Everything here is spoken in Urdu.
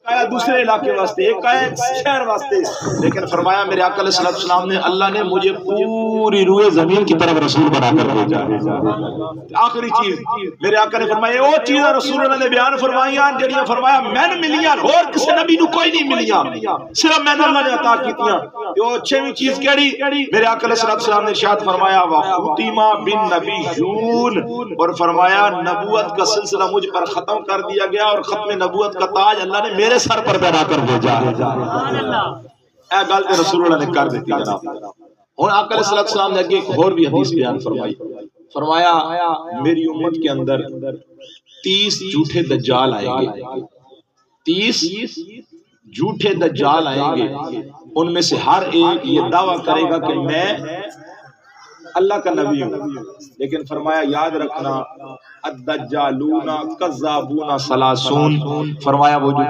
آیا دوسرے علاقے واسطے، ایک آیا شہر واسطے، لیکن فرمایا میرے آقا علیہ السلام نے، اللہ نے مجھے پوری روئے زمین کی طرف رسول بنا کر بھیجا۔ آخری چیز میرے آقا نے فرمایا وہ چیزیں رسول اللہ نے بیان فرمائیاں جڑیاں فرمایا میں نے ملیاں اور کسی نبی نو کوئی نہیں ملیاں، صرف میں نے اللہ نے عطا کیتیاں۔ جو چھویں چیز کیڑی؟ میرے آقا علیہ السلام نے ارشاد فرمایا وَخُتِمَ بِالنَّبِيُّونَ، اور فرمایا نبوت کا سلسلہ مجھ پر ختم کر دیا گیا اور ختم نبوت کا تاج اللہ نے میرے سر پر بنا کر بھیجا۔ اے گل تے رسول اللہ نے کر دیتی جناب۔ ہن آقا علیہ السلام نے اگے ایک اور بھی حدیث بیان فرمائی، فرمایا میری امت کے اندر 30 جھوٹے دجال آئیں گے، 30 جھوٹے دجال آئیں گے، ان میں سے ہر ایک یہ دعویٰ کرے گا کہ میں اللہ کا نبی ہوں، لیکن فرمایا یاد رکھنا الدجالون کذابون ثلاثون، فرمایا وہ جو